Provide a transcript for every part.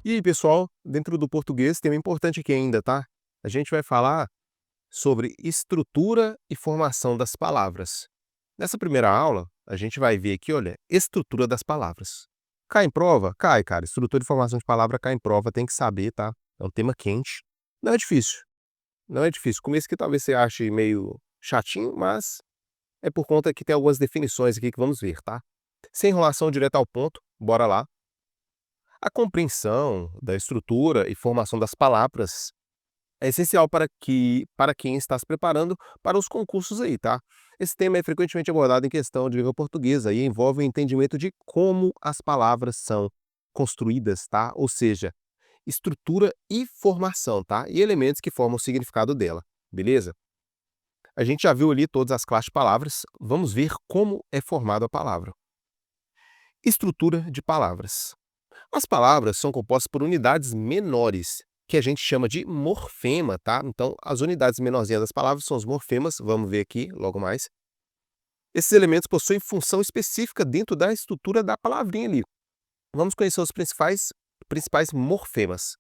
E aí, pessoal, dentro do português, tema importante aqui ainda, tá? A gente vai falar sobre estrutura e formação das palavras. Nessa primeira aula, a gente vai ver aqui, olha, estrutura das palavras. Cai em prova? Cai, cara. Estrutura e formação de palavra cai em prova, tem que saber, tá? É um tema quente. Não é difícil. Não é difícil. Começo que talvez você ache meio chatinho, mas é por conta que tem algumas definições aqui que vamos ver, tá? Sem enrolação, direto ao ponto, bora lá. A compreensão da estrutura e formação das palavras é essencial para quem está se preparando para os concursos aí, tá? Esse tema é frequentemente abordado em questão de língua portuguesa e envolve o entendimento de como as palavras são construídas, tá? Ou seja, estrutura e formação, tá? E elementos que formam o significado dela, beleza? A gente já viu ali todas as classes de palavras, vamos ver como é formada a palavra. Estrutura de palavras. As palavras são compostas por unidades menores, que a gente chama de morfema, tá? Então, as unidades menorzinhas das palavras são os morfemas, vamos ver aqui logo mais. Esses elementos possuem função específica dentro da estrutura da palavrinha ali. Vamos conhecer os principais morfemas.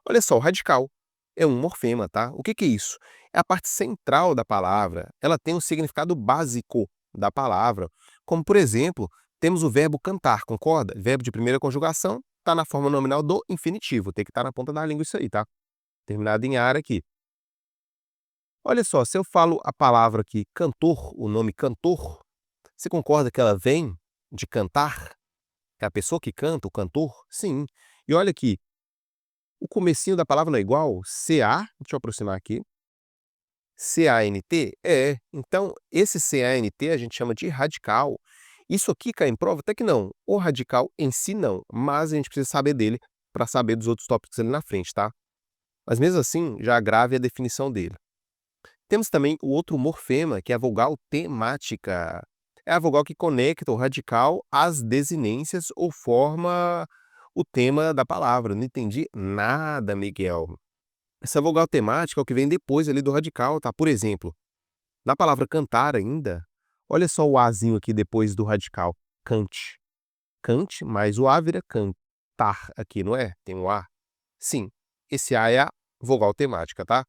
Olha só, o radical é um morfema, tá? O que é isso? É a parte central da palavra. Ela tem um significado básico da palavra. Como, por exemplo, temos o verbo cantar, concorda? Verbo de primeira conjugação está na forma nominal do infinitivo. Tem que estar na ponta da língua isso aí, tá? Terminado em ar aqui. Olha só, se eu falo a palavra aqui cantor, o nome cantor, você concorda que ela vem de cantar? É a pessoa que canta, o cantor? Sim. E olha aqui, o comecinho da palavra não é igual? CA, deixa eu aproximar aqui. CANT? É. Então, esse CANT a gente chama de radical. Isso aqui cai em prova? Até que não. O radical em si não, mas a gente precisa saber dele para saber dos outros tópicos ali na frente, tá? Mas mesmo assim, já agrave a definição dele. Temos também o outro morfema, que é a vogal temática. É a vogal que conecta o radical às desinências ou forma o tema da palavra. Não entendi nada, Miguel. Essa vogal temática é o que vem depois ali do radical, tá? Por exemplo, na palavra cantar ainda, olha só o azinho aqui depois do radical. Cante. Cante, mas o A vira cantar aqui, não é? Tem um A. Sim, esse A é a vogal temática, tá?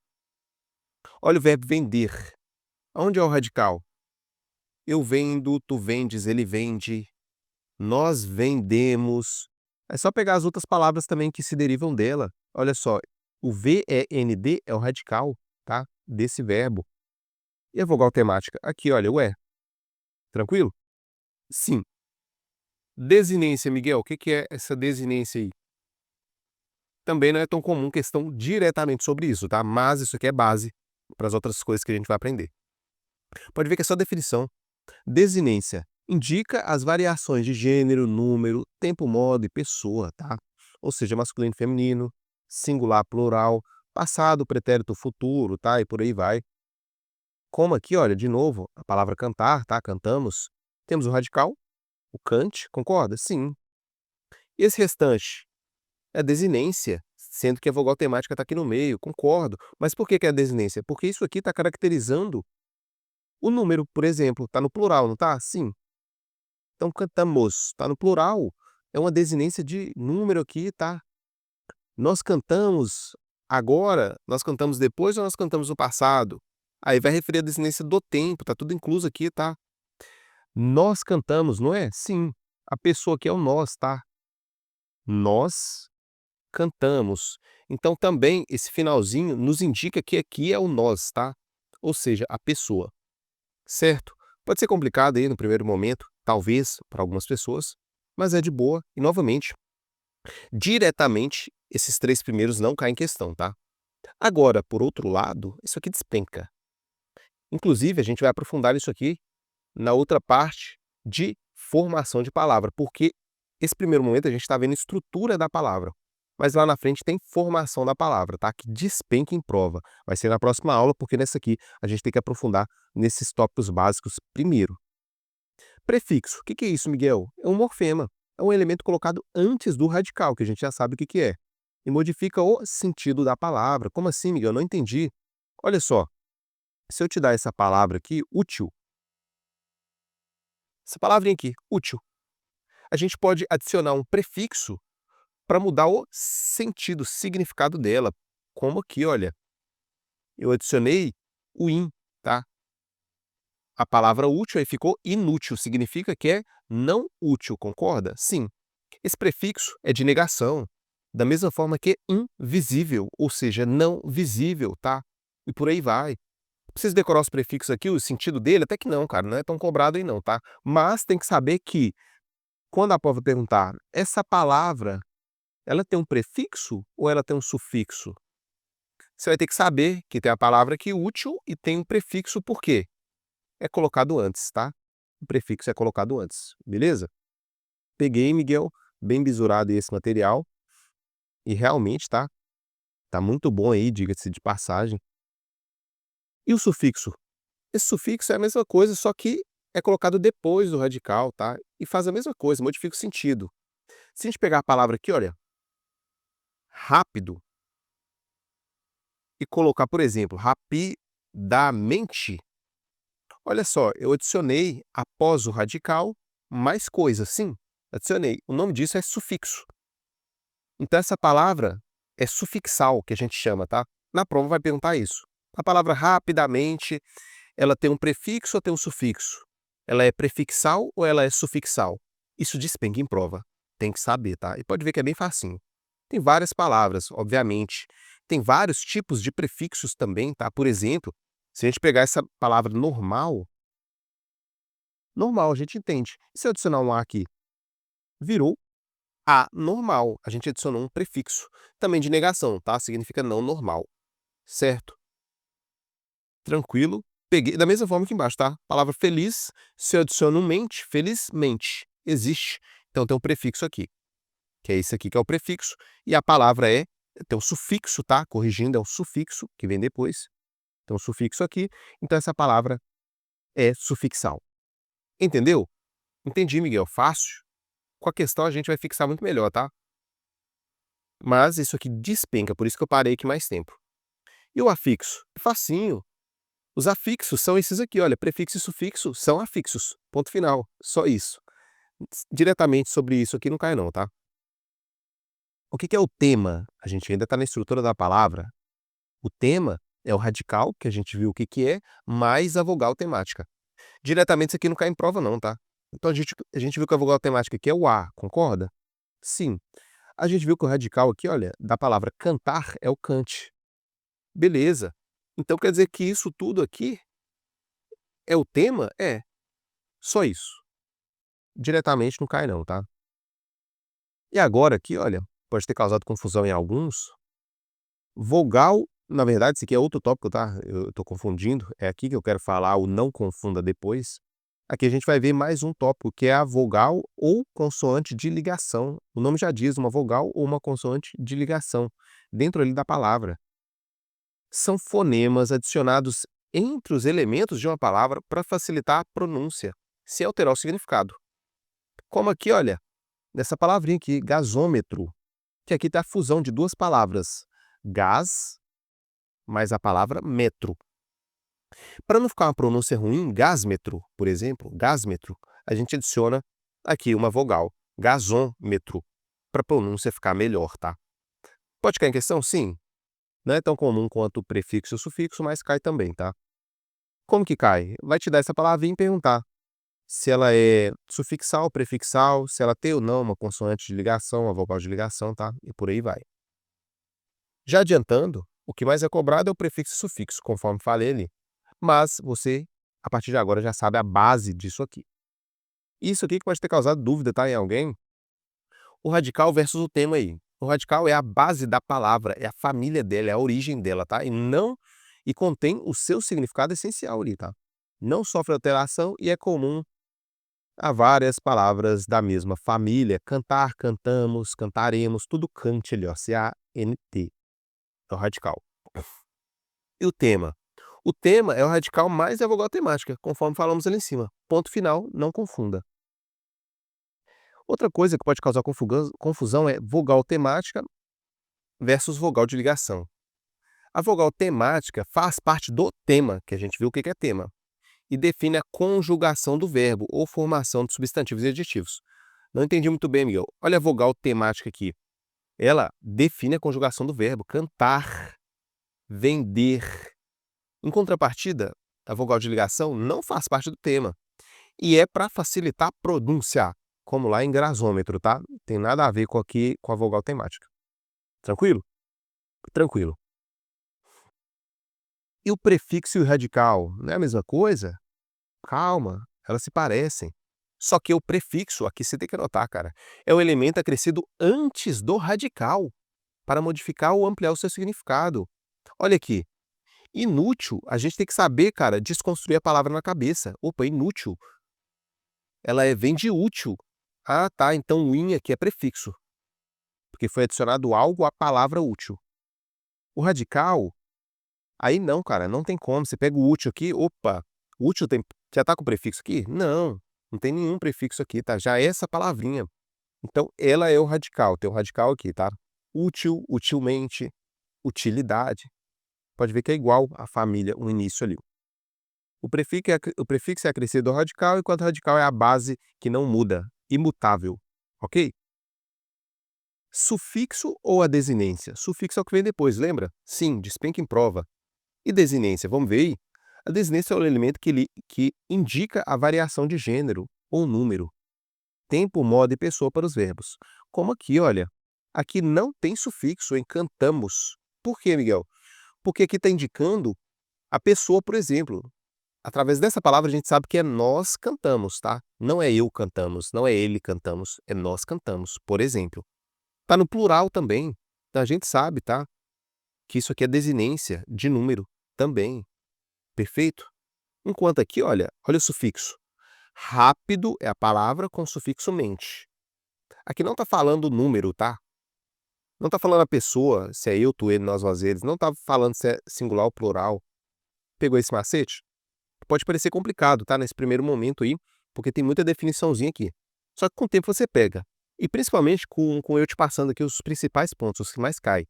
Olha o verbo vender. Onde é o radical? Eu vendo, tu vendes, ele vende, nós vendemos. É só pegar as outras palavras também que se derivam dela. Olha só, o VEND é o radical, tá? Desse verbo. E a vogal temática? Aqui, olha, o E. Tranquilo? Sim. Desinência, Miguel. O que é essa desinência aí? Também não é tão comum questão diretamente sobre isso, tá? Mas isso aqui é base para as outras coisas que a gente vai aprender. Pode ver que é só definição. Desinência indica as variações de gênero, número, tempo, modo e pessoa, tá? Ou seja, masculino e feminino, singular, plural, passado, pretérito, futuro, tá? E por aí vai. Como aqui, olha, de novo, a palavra cantar, tá? Cantamos. Temos o radical, o cante, concorda? Sim. E esse restante é a desinência, sendo que a vogal temática está aqui no meio, concordo. Mas por que é a desinência? Porque isso aqui está caracterizando o número, por exemplo, está no plural, não tá? Sim. Então, cantamos, está no plural, é uma desinência de número aqui, tá? Nós cantamos agora, nós cantamos depois ou nós cantamos no passado? Aí vai referir a desinência do tempo, tá tudo incluso aqui, tá? Nós cantamos, não é? Sim. A pessoa aqui é o nós, tá? Nós cantamos. Então, também, esse finalzinho nos indica que aqui é o nós, tá? Ou seja, a pessoa, certo? Pode ser complicado aí no primeiro momento, talvez, para algumas pessoas, mas é de boa. E, novamente, diretamente, esses três primeiros não caem em questão, tá? Agora, por outro lado, isso aqui despenca. Inclusive, a gente vai aprofundar isso aqui na outra parte de formação de palavra, porque esse primeiro momento a gente está vendo estrutura da palavra, mas lá na frente tem formação da palavra, tá? Que despenca em prova. Vai ser na próxima aula, porque nessa aqui a gente tem que aprofundar nesses tópicos básicos primeiro. Prefixo. O que é isso, Miguel? É um morfema. É um elemento colocado antes do radical, que a gente já sabe o que é. E modifica o sentido da palavra. Como assim, Miguel? Não entendi. Olha só, se eu te dar essa palavra aqui, útil, essa palavrinha aqui, útil, a gente pode adicionar um prefixo para mudar o sentido, o significado dela. Como aqui, olha, eu adicionei o in, tá? A palavra útil aí ficou inútil, significa que é não útil, concorda? Sim. Esse prefixo é de negação, da mesma forma que invisível, ou seja, não visível, tá? E por aí vai. Precisa decorar os prefixos aqui, o sentido dele? Até que não, cara, não é tão cobrado aí não, tá? Mas tem que saber que, quando a prova perguntar, essa palavra, ela tem um prefixo ou ela tem um sufixo? Você vai ter que saber que tem a palavra aqui útil e tem um prefixo, por quê? É colocado antes, tá? O prefixo é colocado antes, beleza? Peguei, Miguel, bem bisurado esse material e realmente tá muito bom aí, diga-se de passagem. E o sufixo? Esse sufixo é a mesma coisa, só que é colocado depois do radical, tá? E faz a mesma coisa, modifica o sentido. Se a gente pegar a palavra aqui, olha, rápido, e colocar, por exemplo, rapidamente, olha só, eu adicionei após o radical mais coisa, sim, adicionei. O nome disso é sufixo. Então essa palavra é sufixal, que a gente chama, tá? Na prova vai perguntar isso. A palavra rapidamente, ela tem um prefixo ou tem um sufixo? Ela é prefixal ou ela é sufixal? Isso despenca em prova. Tem que saber, tá? E pode ver que é bem facinho. Tem várias palavras, obviamente. Tem vários tipos de prefixos também, tá? Por exemplo, se a gente pegar essa palavra normal, normal a gente entende. E se eu adicionar um A aqui? Virou anormal. A gente adicionou um prefixo. Também de negação, tá? Significa não normal. Certo? Tranquilo. Peguei da mesma forma que embaixo, tá? Palavra feliz, se eu adiciono um mente, felizmente. Existe. Então tem um prefixo aqui. Que é esse aqui que é o prefixo. E a palavra tem um sufixo, tá? Corrigindo, é um sufixo que vem depois. Tem um sufixo aqui. Então essa palavra é sufixal. Entendeu? Entendi, Miguel. Fácil. Com a questão a gente vai fixar muito melhor, tá? Mas isso aqui despenca, por isso que eu parei aqui mais tempo. E o afixo? Facinho. Os afixos são esses aqui, olha, prefixo e sufixo são afixos, ponto final, só isso. Diretamente sobre isso aqui não cai não, tá? O que é o tema? A gente ainda está na estrutura da palavra. O tema é o radical, que a gente viu o que é, mais a vogal temática. Diretamente isso aqui não cai em prova não, tá? Então a gente viu que a vogal temática aqui é o A, concorda? Sim. A gente viu que o radical aqui, olha, da palavra cantar é o cante. Beleza. Então quer dizer que isso tudo aqui é o tema? É. Só isso. Diretamente não cai não, tá? E agora aqui, olha, pode ter causado confusão em alguns. Vogal, na verdade, isso aqui é outro tópico, tá? Eu tô confundindo. É aqui que eu quero falar o não confunda depois. Aqui a gente vai ver mais um tópico, que é a vogal ou consoante de ligação. O nome já diz, uma vogal ou uma consoante de ligação, dentro ali da palavra. São fonemas adicionados entre os elementos de uma palavra para facilitar a pronúncia, sem alterar o significado. Como aqui, olha, nessa palavrinha aqui, gasômetro, que aqui está a fusão de duas palavras, gás mais a palavra metro. Para não ficar uma pronúncia ruim, gásmetro, por exemplo, gásmetro, a gente adiciona aqui uma vogal, gasômetro, para a pronúncia ficar melhor, tá? Pode cair em questão? Sim. Não é tão comum quanto o prefixo e o sufixo, mas cai também, tá? Como que cai? Vai te dar essa palavrinha e perguntar se ela é sufixal, prefixal, se ela tem ou não uma consoante de ligação, uma vogal de ligação, tá? E por aí vai. Já adiantando, o que mais é cobrado é o prefixo e sufixo, conforme falei ali. Mas você, a partir de agora, já sabe a base disso aqui. Isso aqui que pode ter causado dúvida, tá, em alguém? O radical versus o tema aí. O radical é a base da palavra, é a família dela, é a origem dela, tá? E contém o seu significado essencial ali, tá? Não sofre alteração e é comum a várias palavras da mesma família. Cantar, cantamos, cantaremos, tudo cante ali, ó, C-A-N-T. É o radical. E o tema? O tema é o radical mais a vogal temática, conforme falamos ali em cima. Ponto final, não confunda. Outra coisa que pode causar confusão é vogal temática versus vogal de ligação. A vogal temática faz parte do tema, que a gente viu o que é tema, e define a conjugação do verbo ou formação de substantivos e adjetivos. Não entendi muito bem, Miguel. Olha a vogal temática aqui. ela define a conjugação do verbo cantar, vender. Em contrapartida, a vogal de ligação não faz parte do tema e é para facilitar a pronúncia, como lá em grasômetro, tá? Tem nada a ver com aqui com a vogal temática. Tranquilo? Tranquilo. E o prefixo e o radical, não é a mesma coisa? Calma, elas se parecem. Só que o prefixo, aqui você tem que anotar, cara, é o elemento acrescido antes do radical, para modificar ou ampliar o seu significado. Olha aqui, inútil, a gente tem que saber, cara, desconstruir a palavra na cabeça. Opa, inútil, ela vem de útil. Ah, tá, então o in aqui é prefixo, porque foi adicionado algo à palavra útil. O radical, aí não, cara, não tem como. Você pega o útil aqui, opa, útil tem, já tá com prefixo aqui? Não, não tem nenhum prefixo aqui, tá? Já é essa palavrinha. Então, ela é o radical, tem o radical aqui, tá? Útil, utilmente, utilidade. Pode ver que é igual à família, o início ali. O prefixo é acrescido ao radical, enquanto o radical é a base que não muda, imutável, ok? Sufixo ou a desinência? Sufixo é o que vem depois, lembra? Sim, despenca em prova. E desinência, vamos ver aí? A desinência é o elemento que indica a variação de gênero ou número, tempo, modo e pessoa para os verbos. Como aqui, olha. Aqui não tem sufixo em cantamos. Por quê, Miguel? Porque aqui está indicando a pessoa, por exemplo. Através dessa palavra a gente sabe que é nós cantamos, tá? Não é eu cantamos, não é ele cantamos, é nós cantamos, por exemplo. Está no plural também. Então a gente sabe, tá? Que isso aqui é desinência de número também. Perfeito? Enquanto aqui, olha o sufixo. Rápido é a palavra com o sufixo mente. Aqui não está falando número, tá? Não está falando a pessoa, se é eu, tu, ele, nós, vós, eles. Não está falando se é singular ou plural. Pegou esse macete? Pode parecer complicado, tá? Nesse primeiro momento aí, porque tem muita definiçãozinha aqui. Só que com o tempo você pega. E principalmente com eu te passando aqui os principais pontos, os que mais caem.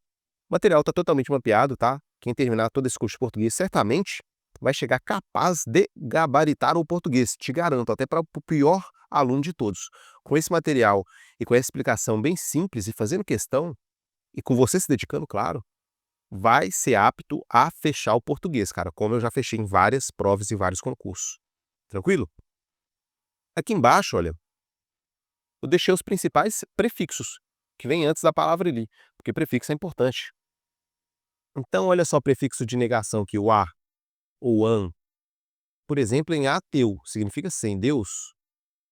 O material está totalmente mapeado, tá? Quem terminar todo esse curso de português certamente vai chegar capaz de gabaritar o português. Te garanto, até para o pior aluno de todos. Com esse material e com essa explicação bem simples e fazendo questão, e com você se dedicando, claro, vai ser apto a fechar o português, cara, como eu já fechei em várias provas e vários concursos. Tranquilo? Aqui embaixo, olha, eu deixei os principais prefixos, que vêm antes da palavra ali, porque prefixo é importante. Então, olha só o prefixo de negação aqui, o a ou an. Por exemplo, em ateu, significa sem Deus.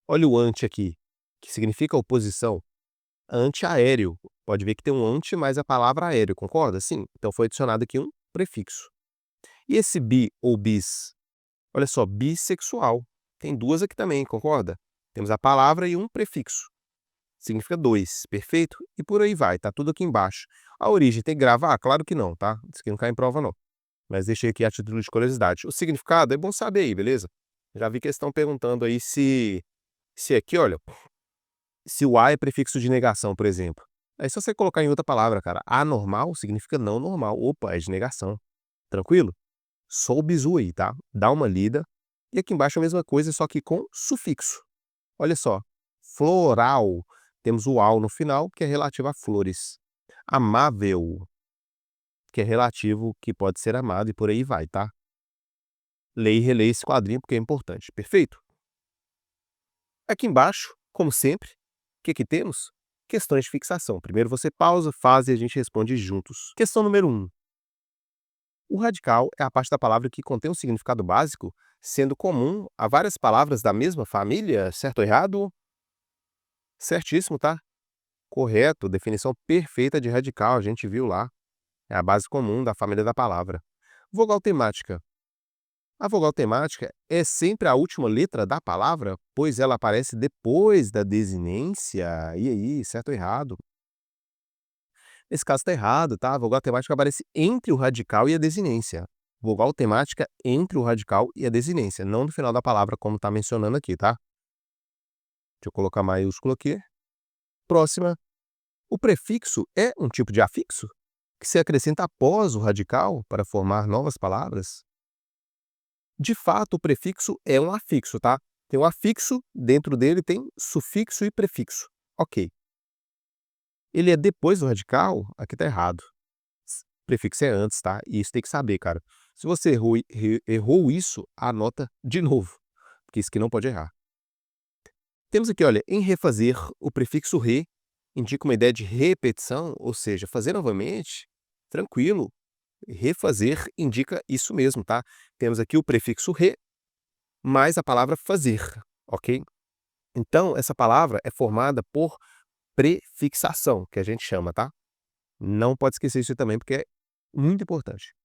Olha o ante aqui, que significa oposição. Antiaéreo. Pode ver que tem um anti mais a palavra aéreo, concorda? Sim. Então foi adicionado aqui um prefixo. E esse bi ou bis? Olha só, bissexual. Tem duas aqui também, concorda? Temos a palavra e um prefixo. Significa dois, perfeito? E por aí vai, tá tudo aqui embaixo. A origem tem que gravar? Claro que não, tá? Isso aqui não cai em prova não. Mas deixei aqui a título de curiosidade. O significado é bom saber aí, beleza? Já vi que eles estão perguntando aí se aqui, olha, se o a é prefixo de negação, por exemplo. Aí se você colocar em outra palavra, cara, anormal significa não normal. Opa, é de negação. Tranquilo? Só o bizu aí, tá? Dá uma lida. E aqui embaixo a mesma coisa, só que com sufixo. Olha só. Floral. Temos o al no final, que é relativo a flores. Amável, que é relativo, que pode ser amado e por aí vai, tá? Leia e releia esse quadrinho porque é importante. Perfeito? Aqui embaixo, como sempre, o que temos? Questões de fixação. Primeiro você pausa, faz e a gente responde juntos. Questão número 1. O radical é a parte da palavra que contém um significado básico, sendo comum a várias palavras da mesma família, certo ou errado? Certíssimo, tá? Correto, definição perfeita de radical, a gente viu lá. É a base comum da família da palavra. Vogal temática. A vogal temática é sempre a última letra da palavra, pois ela aparece depois da desinência. E aí, certo ou errado? Nesse caso está errado, tá? A vogal temática aparece entre o radical e a desinência. Vogal temática entre o radical e a desinência, não no final da palavra, como está mencionando aqui, tá? Deixa eu colocar maiúsculo aqui. Próxima. O prefixo é um tipo de afixo que se acrescenta após o radical para formar novas palavras? De fato, o prefixo é um afixo, tá? Tem um afixo, dentro dele tem sufixo e prefixo. Ok. ele é depois do radical, aqui tá errado. O prefixo é antes, tá? E isso tem que saber, cara. Se você errou isso, anota de novo, porque isso aqui não pode errar. Temos aqui, olha, em refazer, o prefixo re indica uma ideia de repetição, ou seja, fazer novamente, tranquilo. Refazer indica isso mesmo, tá? Temos aqui o prefixo re, mais a palavra fazer, ok? Então, essa palavra é formada por prefixação, que a gente chama, tá? Não pode esquecer isso também, porque é muito importante.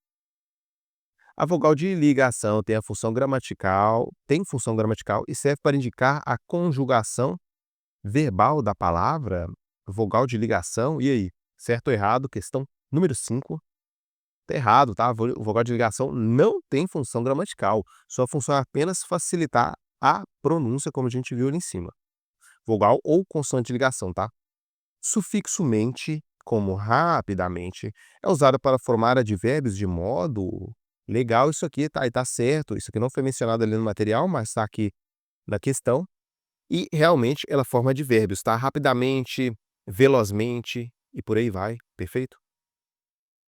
A vogal de ligação tem função gramatical e serve para indicar a conjugação verbal da palavra. Vogal de ligação, e aí? Certo ou errado? Questão número 5. Tá errado, tá? O vogal de ligação não tem função gramatical. Sua função é apenas facilitar a pronúncia, como a gente viu ali em cima. Vogal ou consoante de ligação, tá? Sufixo mente, como rapidamente, é usado para formar advérbios de modo legal. Isso aqui tá, e tá certo. Isso aqui não foi mencionado ali no material, mas está aqui na questão. E realmente ela forma advérbios, tá? Rapidamente, velozmente e por aí vai. Perfeito?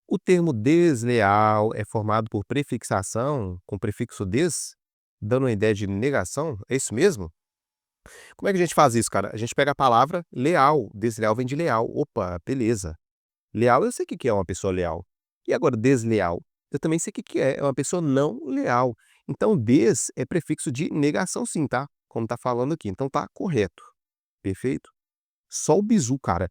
O termo desleal é formado por prefixação com o prefixo des, dando uma ideia de negação. É isso mesmo? Como é que a gente faz isso, cara? A gente pega a palavra leal. Desleal vem de leal. Opa, beleza. Leal, eu sei o que que é uma pessoa leal. E agora, desleal? Eu também sei o que que é uma pessoa não leal. Então, des é prefixo de negação sim, tá? Como tá falando aqui. Então tá correto. Perfeito? Só o bizu, cara.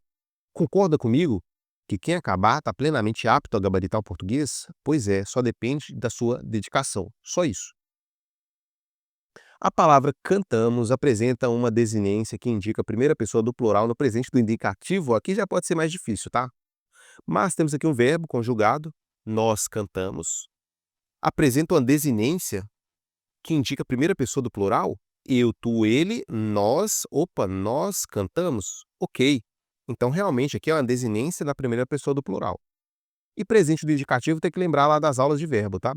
Concorda comigo que quem acabar tá plenamente apto a gabaritar o português? Pois é, só depende da sua dedicação. Só isso. A palavra cantamos apresenta uma desinência que indica a primeira pessoa do plural no presente do indicativo. Aqui já pode ser mais difícil, tá? Mas temos aqui um verbo conjugado, nós cantamos. Apresenta uma desinência que indica a primeira pessoa do plural. Eu, tu, ele, nós. Opa, nós cantamos. Ok. Então, realmente, aqui é uma desinência da primeira pessoa do plural. E presente do indicativo tem que lembrar lá das aulas de verbo, tá?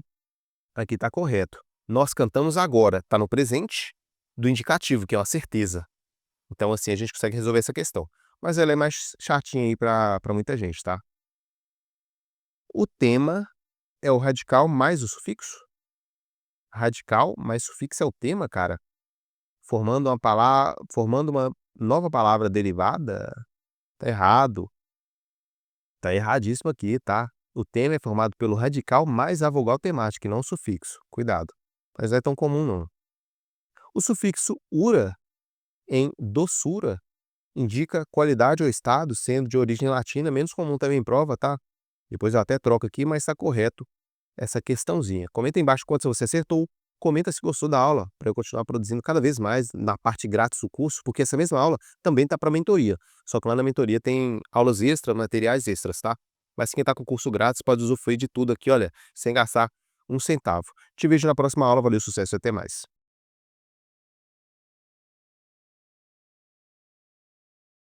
Aqui está correto. Nós cantamos agora, está no presente do indicativo, que é uma certeza. Então, assim, a gente consegue resolver essa questão. Mas ela é mais chatinha aí para muita gente, tá? O tema é o radical mais o sufixo. Radical mais sufixo é o tema, cara. Formando uma nova palavra derivada. Tá errado. Tá erradíssimo aqui, tá? O tema é formado pelo radical mais a vogal temática, e não o sufixo. Cuidado. Mas não é tão comum, não. O sufixo ura, em doçura, indica qualidade ou estado, sendo de origem latina, menos comum também em prova, tá? Depois eu até troco aqui, mas está correto essa questãozinha. Comenta aí embaixo quanto você acertou. Comenta se gostou da aula, para eu continuar produzindo cada vez mais na parte grátis do curso, porque essa mesma aula também está para mentoria. Só que lá na mentoria tem aulas extras, materiais extras, tá? Mas quem está com o curso grátis pode usufruir de tudo aqui, olha, sem gastar um centavo. Te vejo na próxima aula, valeu, sucesso e até mais.